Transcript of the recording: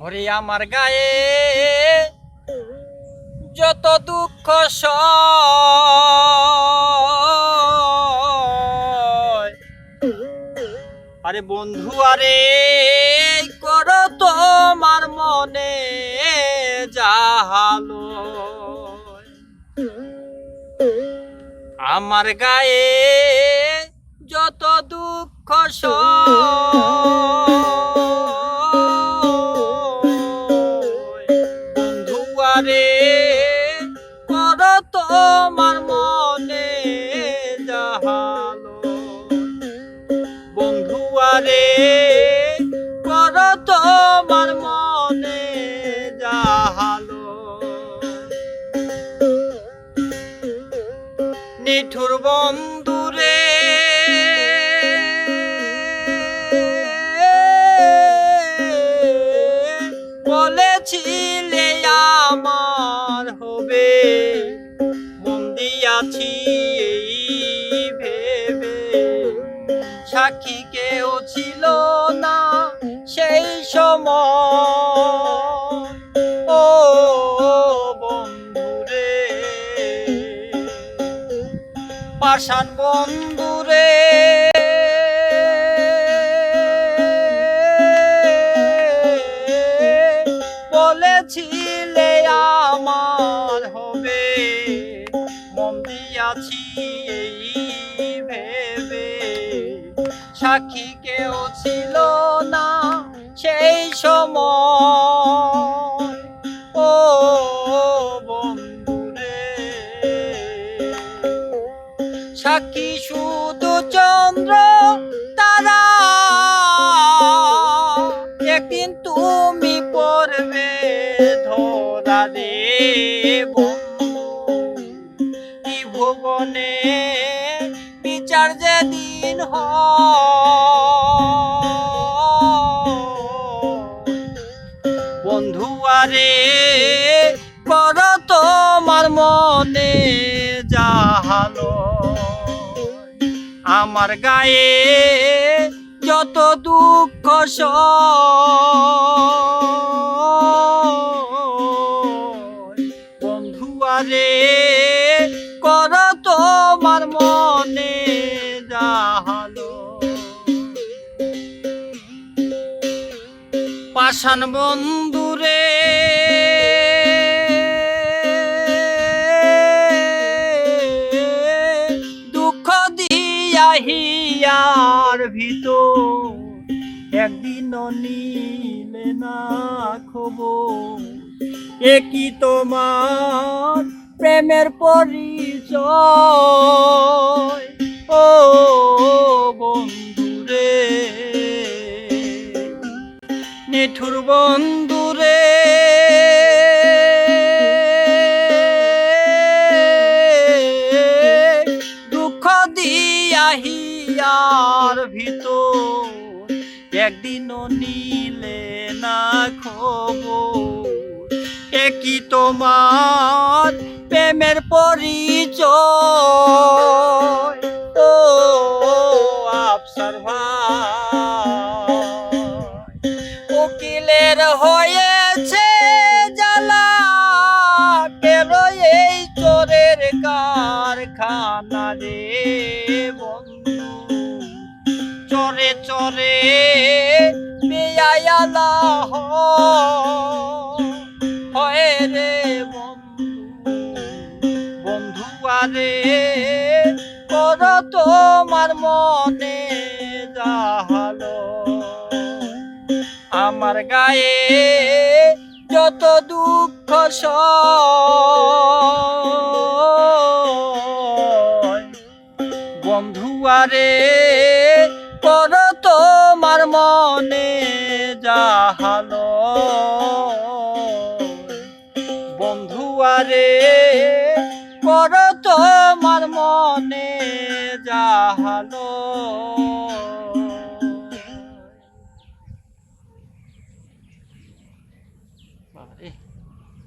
ওরে আমার গায়ে যত দুঃখ সয়, আরে বন্ধু আরে করো তোমার মনে জাহালো। আমার গায়ে যত দুঃখ সয়, বন্ধু আরে করো তোমার মনে জাহালো। বন্ধু আরে করো তোমার মনে জাহালো। নিঠুর বন্ধুরে বলেছিলে আমার হবে, মন দিয়াছি এই ভেবে। সাক্ষী কেউ ছিল না সেই সময়, ও বন্ধুরে পাষাণ বন্ধুরে। বলেছিলে আমার হবে, মন দিয়াছি এই ভেবে। সাক্ষী কেউ ছিল না সেই সময়, ও বন্ধুরে। সাক্ষী শুধু চন্দ্র তারা, একদিন তুমি পড়বে ধরা রে বন্ধু। ত্রিভুবনে বিচার যেদিন বন্ধু আরে করো তোমার মনে জাহালো। আমার গায়ে যত দুঃখ সয়, বন্ধু আরে করো তোমার মনে জাহালো। পাষাণ বন্ধুরে দুঃখ দিয়া হিয়ার ভিতর, একদিনও নিলে না খবর। একই তোমার প্রেমের পরিচয়, ও বন্ধুরে। নিঠুর বন্ধুরে দুঃখ দিয়া হিয়ার ভিতর, একদিনও নিলে না খবর। একই তোমার প্রেমের পরিচয়, ও আফসার ভাই। উকিলের হয়েছে জ্বালা, কেন এই চোরের কারখানা রে বন্ধু। চরে চরে বেয়ালা হয় রে বন্ধু। বন্ধু আরে করো তোমার মনে জাহালো। আমার গায়ে যত দুঃখ সয়, বন্ধু আরে করো তোমার মনে জাহালো। বন্ধু আরে করো তোমার মনে জাহালো।